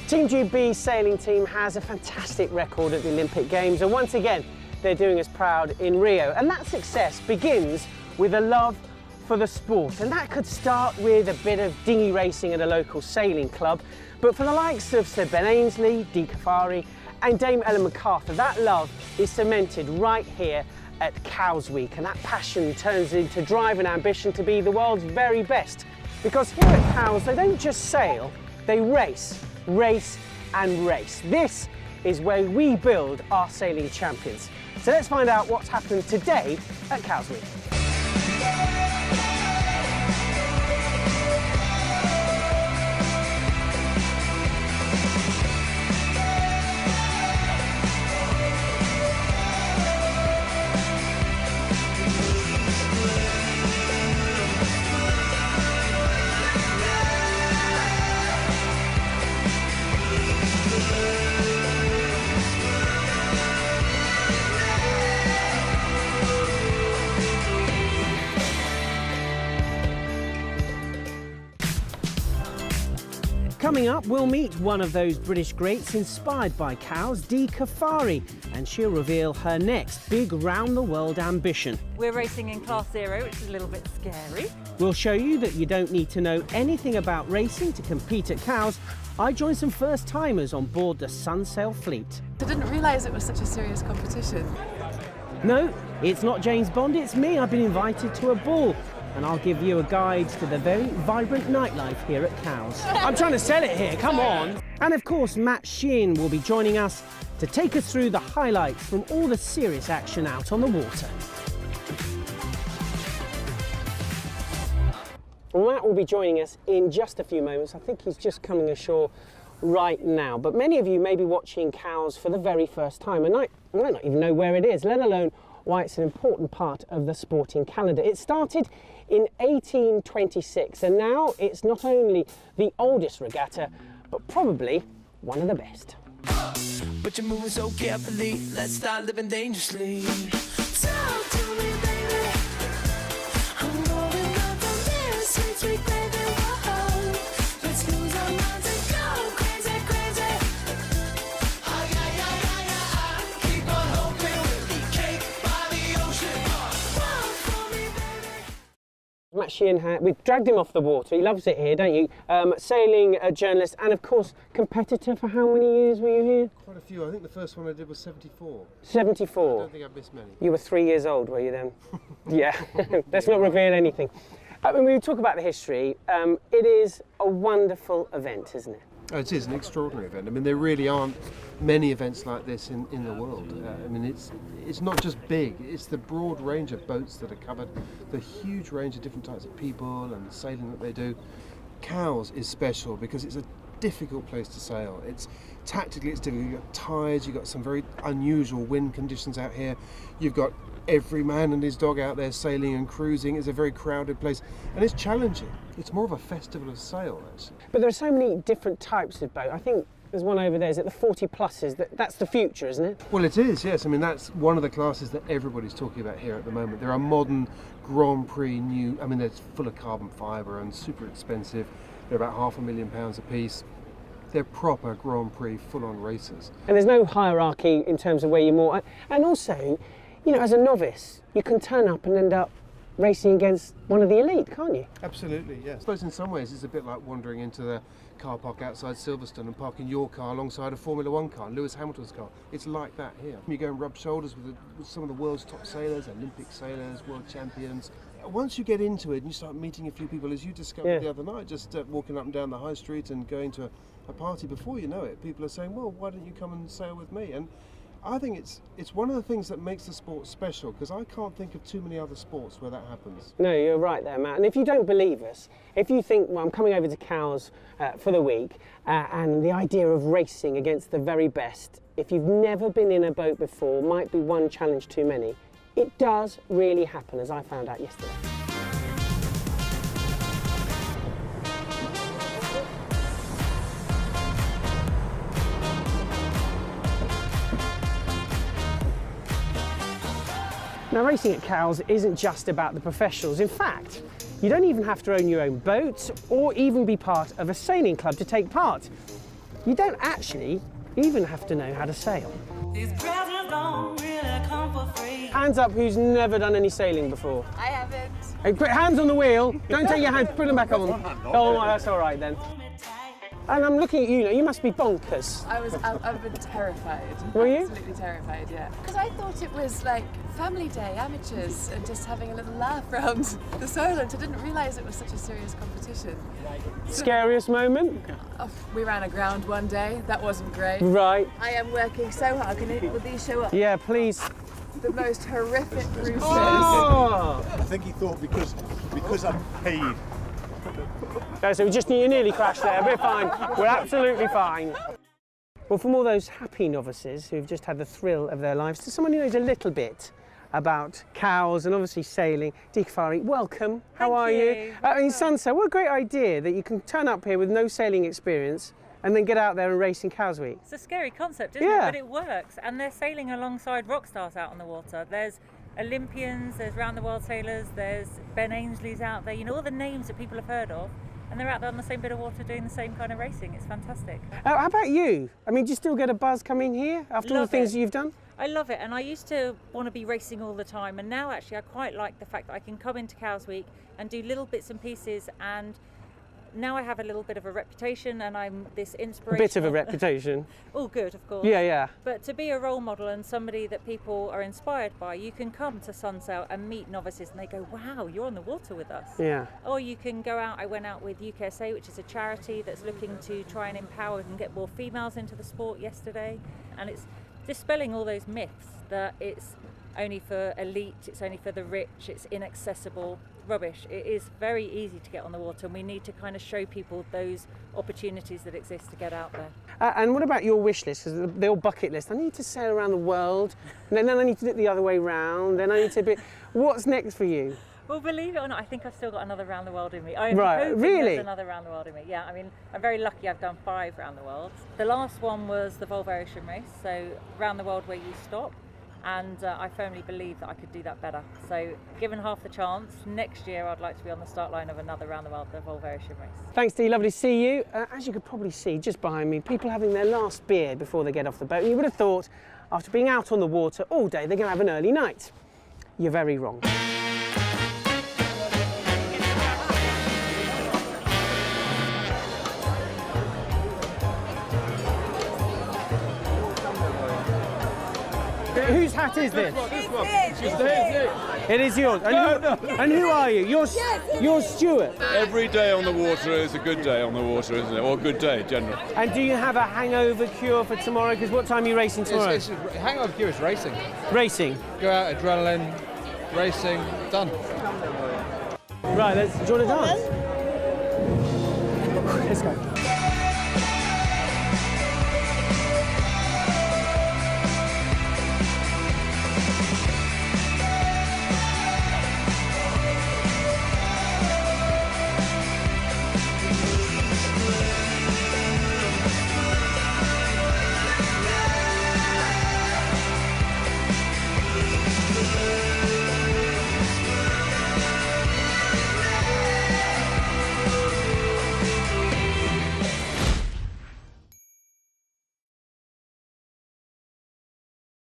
Team GB sailing team has a fantastic record at the Olympic Games, and once again they're doing us proud in Rio. And that success begins with a love for the sport, and that could start with a bit of dinghy racing at a local sailing club, but for the likes of Sir Ben Ainsley, Dee Caffari and Dame Ellen MacArthur, that love is cemented right here at Cows Week, and that passion turns into drive and ambition to be the world's very best. Because here at Cows they don't just sail, they race, race and race. This is where we build our sailing champions. So let's find out what's happened today at Cows Week. Coming up, we'll meet one of those British greats inspired by cows, Dee Caffari, and she'll reveal her next big round-the-world ambition. We're racing in Class 0, which is a little bit scary. We'll show you that you don't need to know anything about racing to compete at Cows. I joined some first-timers on board the Sunsail fleet. I didn't realise it was such a serious competition. No, it's not James Bond, it's me. I've been invited to a ball, and I'll give you a guide to the very vibrant nightlife here at Cows. I'm trying to sell it here, come on! And of course, Matt Sheahan will be joining us to take us through the highlights from all the serious action out on the water. Well, Matt will be joining us in just a few moments. I think he's just coming ashore right now. But many of you may be watching Cows for the very first time and might not even know where it is, let alone why it's an important part of the sporting calendar. It started in 1826, and now it's not only the oldest regatta, but probably one of the best. But you're moving so carefully, let's start living dangerously. Talk to me, baby. I'm going up on this sweet, sweet baby. Whoa. Let's lose our minds and go crazy, crazy. Ay, ay, ay, ay, ay. Keep on hoping we'll be cake by the ocean. Walk for me, baby. Matt Sheahan, we've dragged him off the water. He loves it here, don't you? Sailing journalist and, of course, competitor. For how many years were you here? Quite a few. I think the first one I did was 74. 74. I don't think I've missed many. You were 3 years old, were you then? Yeah. Let's not reveal anything. When we talk about the history, it is a wonderful event, isn't it? Oh, it is an extraordinary event. I mean, there really aren't many events like this in the world. I mean, it's not just big, it's the broad range of boats that are covered, the huge range of different types of people and sailing that they do. Cows is special because it's a difficult place to sail. Tactically it's difficult. You've got tides, you've got some very unusual wind conditions out here. You've got every man and his dog out there sailing and cruising. It's a very crowded place and it's challenging. It's more of a festival of sail, actually. But there are so many different types of boat. I think there's one over there, is it the 40 pluses? That's the future, isn't it? Well, it is, yes. I mean, that's one of the classes that everybody's talking about here at the moment. There are modern Grand Prix new, I mean, they're full of carbon fibre and super expensive. They're about £500,000 a piece. They're proper Grand Prix full-on racers. And there's no hierarchy in terms of where you're more... And also, you know, as a novice, you can turn up and end up racing against one of the elite, can't you? Absolutely, yes. I suppose in some ways it's a bit like wandering into the car park outside Silverstone and parking your car alongside a Formula One car, Lewis Hamilton's car. It's like that here. You go and rub shoulders with some of the world's top sailors, Olympic sailors, world champions. Once you get into it and you start meeting a few people, as you discovered the other night, just walking up and down the high street and going to a party, before you know it, people are saying, well, why don't you come and sail with me? And I think it's one of the things that makes the sport special, because I can't think of too many other sports where that happens. No, you're right there, Matt. And if you don't believe us, if you think, well, I'm coming over to Cows for the week, and the idea of racing against the very best, if you've never been in a boat before, might be one challenge too many. It does really happen, as I found out yesterday. Now, racing at Cows isn't just about the professionals. In fact, you don't even have to own your own boat or even be part of a sailing club to take part. you don't actually even have to know how to sail. These presents don't really come for free. Hands up who's never done any sailing before. I haven't. Hey, put hands on the wheel. Don't take your hands, put them back on. Oh, that's all right then. And I'm looking at you now, you must be bonkers. I've been terrified. Were you? Absolutely terrified, yeah. Because I thought it was like family day, amateurs, and just having a little laugh around the Solent. I didn't realise it was such a serious competition. Scariest moment? Oh, we ran aground one day, that wasn't great. Right. I am working so hard. Will these show up? Yeah, please. The most horrific bruises. Oh! I think he thought because I'm paid. Okay, so you nearly crashed there. We're fine. We're absolutely fine. Well, from all those happy novices who've just had the thrill of their lives to someone who knows a little bit about cows and obviously sailing, Dikafari, welcome. How are you? I mean, Sansa, what a great idea that you can turn up here with no sailing experience and then get out there and race in Cows Week. It's a scary concept, isn't it? But it works. And they're sailing alongside rock stars out on the water. There's Olympians, there's round the world sailors, there's Ben Ainsley's out there, you know, all the names that people have heard of. And they're out there on the same bit of water doing the same kind of racing. It's fantastic. How about you? I mean, do you still get a buzz coming here after all the things you've done? I love it, and I used to want to be racing all the time, and now actually I quite like the fact that I can come into Cows Week and do little bits and pieces, and now I have a little bit of a reputation and I'm this inspiration. A bit of a reputation. All good, of course. Yeah, yeah. But to be a role model and somebody that people are inspired by, you can come to Sunsail and meet novices and they go, wow, you're on the water with us. Yeah. Or you can go out, I went out with UKSA, which is a charity that's looking to try and empower and get more females into the sport yesterday. And it's dispelling all those myths that it's only for elite, it's only for the rich, it's inaccessible. Rubbish. It is very easy to get on the water, and we need to kind of show people those opportunities that exist to get out there. And what about your wish list? Because the old bucket list, I need to sail around the world, and then I need to do it the other way round, then I need to be... What's next for you? Well, believe it or not, I think I've still got another round the world in me. I'm right, hoping really? There's another round the world in me. Yeah, I mean, I'm very lucky I've done 5 round the world. The last one was the Volvo Ocean Race, so round the world where you stop. And I firmly believe that I could do that better. So given half the chance, next year I'd like to be on the start line of another round the world, the Volvo Ocean Race. Thanks, Dee, lovely to see you. As you could probably see just behind me, people having their last beer before they get off the boat. And you would have thought, after being out on the water all day, they're going to have an early night. You're very wrong. Whose hat is this? It is yours. And who are you? You're Stuart. Every day on the water is a good day on the water, isn't it? Or a good day, generally. And do you have a hangover cure for tomorrow? Because what time are you racing tomorrow? Hangover cure is racing. Racing? Go out, adrenaline, racing, done. Right, do you want to dance? Let's go.